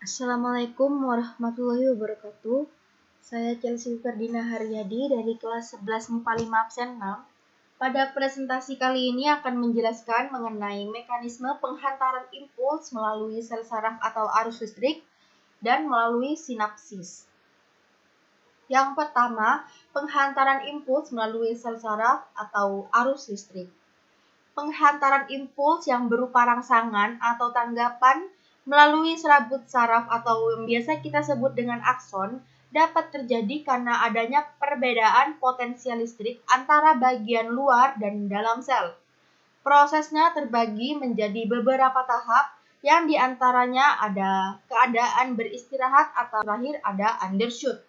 Assalamualaikum warahmatullahi wabarakatuh. Saya Chelsea Ferdina Haryadi dari kelas 11 MIPA 5 absen 6. Pada presentasi kali ini akan menjelaskan mengenai mekanisme penghantaran impuls melalui sel saraf atau arus listrik dan melalui sinapsis. Yang pertama, penghantaran impuls melalui sel saraf atau arus listrik. Penghantaran impuls yang berupa rangsangan atau tanggapan melalui serabut saraf atau yang biasa kita sebut dengan akson dapat terjadi karena adanya perbedaan potensial listrik antara bagian luar dan dalam sel. Prosesnya terbagi menjadi beberapa tahap yang diantaranya ada keadaan beristirahat atau terakhir ada undershoot.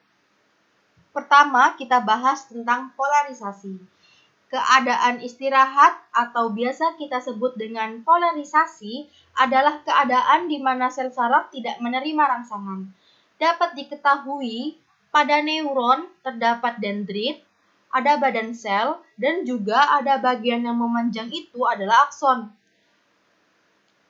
Pertama, kita bahas tentang polarisasi. Keadaan istirahat atau biasa kita sebut dengan polarisasi adalah keadaan di mana sel saraf tidak menerima rangsangan. Dapat diketahui pada neuron terdapat dendrit, ada badan sel, dan juga ada bagian yang memanjang itu adalah akson.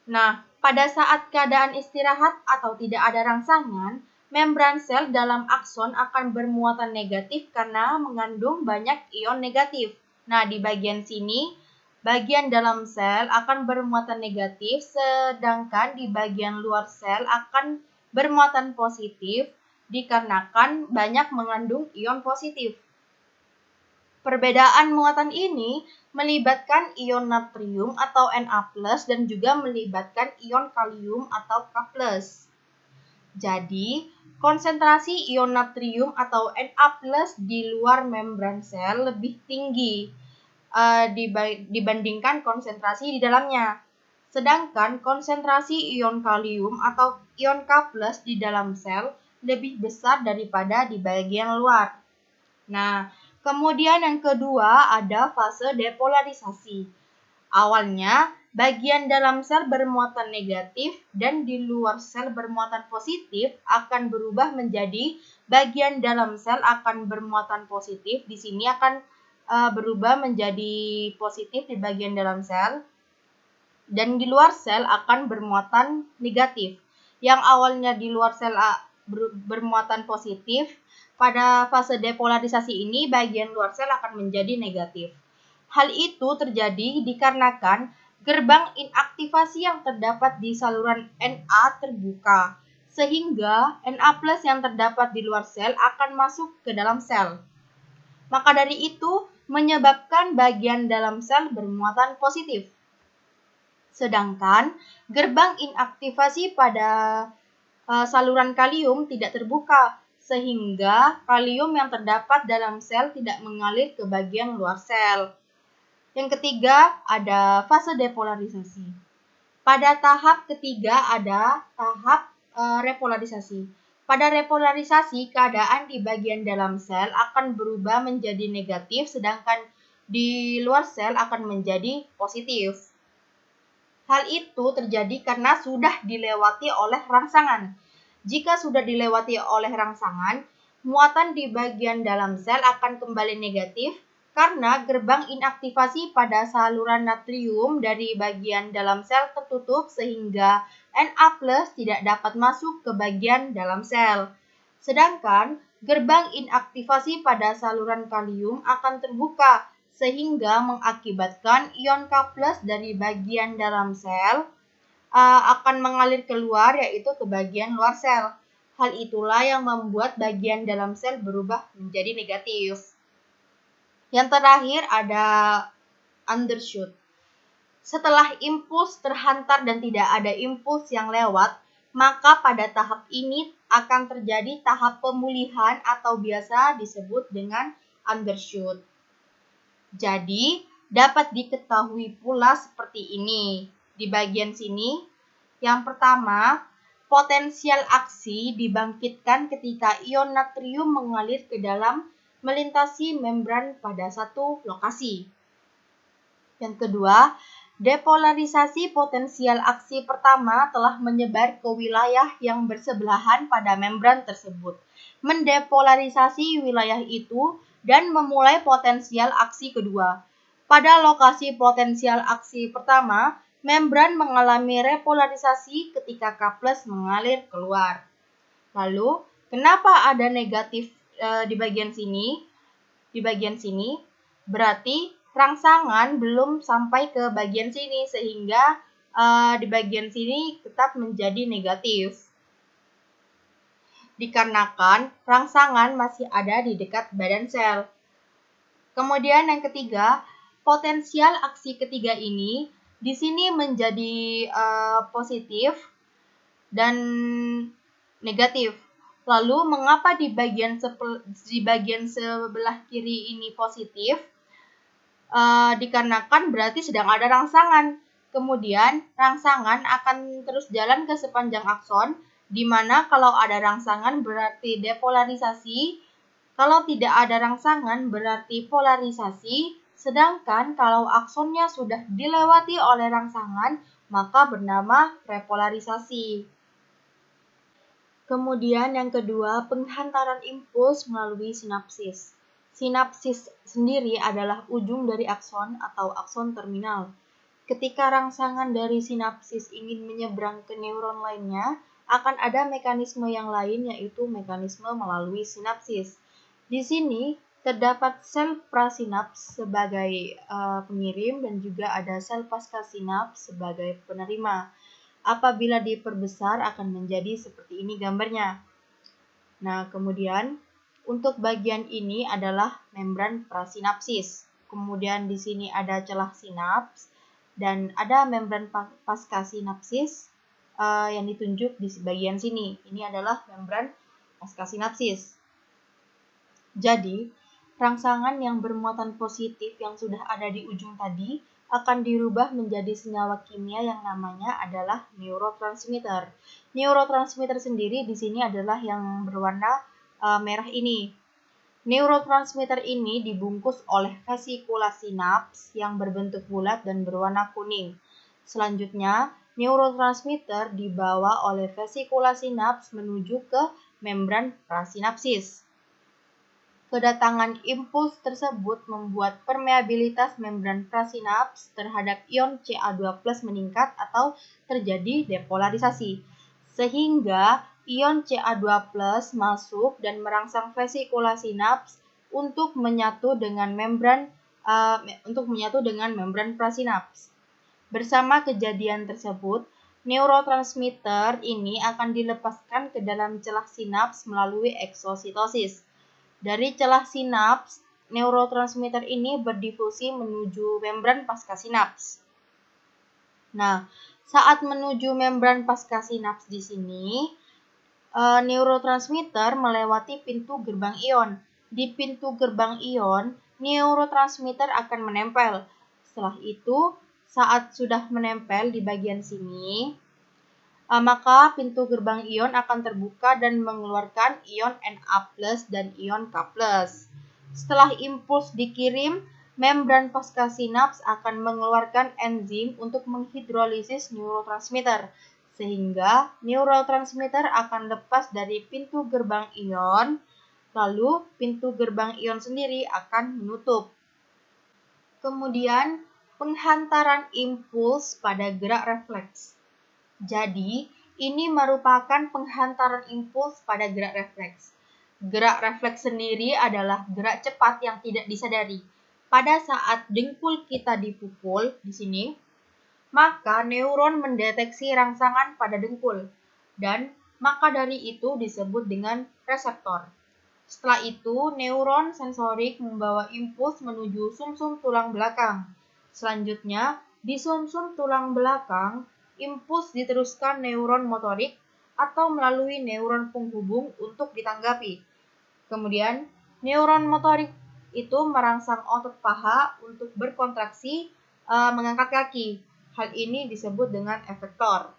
Nah, pada saat keadaan istirahat atau tidak ada rangsangan, membran sel dalam akson akan bermuatan negatif karena mengandung banyak ion negatif. Nah, di bagian sini, bagian dalam sel akan bermuatan negatif, sedangkan di bagian luar sel akan bermuatan positif dikarenakan banyak mengandung ion positif. Perbedaan muatan ini melibatkan ion natrium atau Na+ dan juga melibatkan ion kalium atau K+. Jadi, konsentrasi ion natrium atau Na+ di luar membran sel lebih tinggi dibandingkan konsentrasi di dalamnya. Sedangkan konsentrasi ion kalium atau ion K+ di dalam sel lebih besar daripada di bagian luar. Nah, kemudian yang kedua ada fase depolarisasi. Awalnya, bagian dalam sel bermuatan negatif dan di luar sel bermuatan positif akan berubah menjadi bagian dalam sel akan bermuatan positif. Di sini akan berubah menjadi positif di bagian dalam sel dan di luar sel akan bermuatan negatif. Yang awalnya di luar sel bermuatan positif, pada fase depolarisasi ini bagian luar sel akan menjadi negatif. Hal itu terjadi dikarenakan gerbang inaktivasi yang terdapat di saluran Na terbuka, sehingga Na+ yang terdapat di luar sel akan masuk ke dalam sel. Maka dari itu menyebabkan bagian dalam sel bermuatan positif. Sedangkan gerbang inaktivasi pada saluran kalium tidak terbuka, sehingga kalium yang terdapat dalam sel tidak mengalir ke bagian luar sel. Yang ketiga ada fase depolarisasi. Pada tahap ketiga ada tahap repolarisasi. Pada repolarisasi, keadaan di bagian dalam sel akan berubah menjadi negatif, sedangkan di luar sel akan menjadi positif. Hal itu terjadi karena sudah dilewati oleh rangsangan. Jika sudah dilewati oleh rangsangan, muatan di bagian dalam sel akan kembali negatif karena gerbang inaktivasi pada saluran natrium dari bagian dalam sel tertutup sehingga Na+ tidak dapat masuk ke bagian dalam sel. Sedangkan gerbang inaktivasi pada saluran kalium akan terbuka sehingga mengakibatkan ion K+ dari bagian dalam sel akan mengalir keluar yaitu ke bagian luar sel. Hal itulah yang membuat bagian dalam sel berubah menjadi negatif. Yang terakhir ada undershoot. Setelah impuls terhantar dan tidak ada impuls yang lewat, maka pada tahap ini akan terjadi tahap pemulihan atau biasa disebut dengan undershoot. Jadi, dapat diketahui pula seperti ini. Di bagian sini, yang pertama, potensial aksi dibangkitkan ketika ion natrium mengalir ke dalam melintasi membran pada satu lokasi. Yang kedua, depolarisasi potensial aksi pertama telah menyebar ke wilayah yang bersebelahan pada membran tersebut, mendepolarisasi wilayah itu, dan memulai potensial aksi kedua. Pada lokasi potensial aksi pertama, membran mengalami repolarisasi ketika K+ mengalir keluar. Lalu, kenapa ada negatif di bagian sini? Di bagian sini, berarti rangsangan belum sampai ke bagian sini, sehingga di bagian sini tetap menjadi negatif. Dikarenakan rangsangan masih ada di dekat badan sel. Kemudian yang ketiga, potensial aksi ketiga ini di sini menjadi positif dan negatif. Lalu mengapa di bagian sebelah kiri ini positif? Dikarenakan berarti sedang ada rangsangan. Kemudian rangsangan akan terus jalan ke sepanjang akson, di mana kalau ada rangsangan berarti depolarisasi, kalau tidak ada rangsangan berarti polarisasi, sedangkan kalau aksonnya sudah dilewati oleh rangsangan, maka bernama repolarisasi. Kemudian yang kedua, penghantaran impuls melalui sinapsis. Sinapsis sendiri adalah ujung dari akson atau akson terminal. Ketika rangsangan dari sinapsis ingin menyeberang ke neuron lainnya, akan ada mekanisme yang lain, yaitu mekanisme melalui sinapsis. Di sini terdapat sel prasinaps sebagai pengirim dan juga ada sel paskasinaps sebagai penerima. Apabila diperbesar akan menjadi seperti ini gambarnya. Nah, kemudian untuk bagian ini adalah membran prasinapsis. Kemudian di sini ada celah sinaps dan ada membran paskasinapsis yang ditunjuk di bagian sini. Ini adalah membran paskasinapsis. Jadi, rangsangan yang bermuatan positif yang sudah ada di ujung tadi akan dirubah menjadi senyawa kimia yang namanya adalah neurotransmitter. Neurotransmitter sendiri di sini adalah yang berwarna merah ini. Neurotransmitter ini dibungkus oleh vesikula sinaps yang berbentuk bulat dan berwarna kuning. Selanjutnya, neurotransmitter dibawa oleh vesikula sinaps menuju ke membran prasinapsis. Kedatangan impuls tersebut membuat permeabilitas membran prasinaps terhadap ion Ca2+ meningkat atau terjadi depolarisasi, sehingga ion Ca2+ masuk dan merangsang vesikula sinaps untuk menyatu dengan membran prasinaps. Bersama kejadian tersebut, neurotransmitter ini akan dilepaskan ke dalam celah sinaps melalui eksositosis. Dari celah sinaps, neurotransmitter ini berdifusi menuju membran paskasinaps. Nah, saat menuju membran paskasinaps di sini, neurotransmitter melewati pintu gerbang ion. Di pintu gerbang ion, neurotransmitter akan menempel. Setelah itu, saat sudah menempel di bagian sini, maka pintu gerbang ion akan terbuka dan mengeluarkan ion Na+ dan ion K+. Setelah impuls dikirim, membran paskasinaps akan mengeluarkan enzim untuk menghidrolisis neurotransmitter, sehingga neurotransmitter akan lepas dari pintu gerbang ion, lalu pintu gerbang ion sendiri akan menutup. Kemudian, penghantaran impuls pada gerak refleks. Jadi, ini merupakan penghantaran impuls pada gerak refleks. Gerak refleks sendiri adalah gerak cepat yang tidak disadari. Pada saat dengkul kita dipukul di sini, maka neuron mendeteksi rangsangan pada dengkul, dan maka dari itu disebut dengan reseptor. Setelah itu, neuron sensorik membawa impuls menuju sumsum tulang belakang. Selanjutnya, di sumsum tulang belakang, impuls diteruskan neuron motorik atau melalui neuron penghubung untuk ditanggapi. Kemudian, neuron motorik itu merangsang otot paha untuk berkontraksi mengangkat kaki. Hal ini disebut dengan efektor.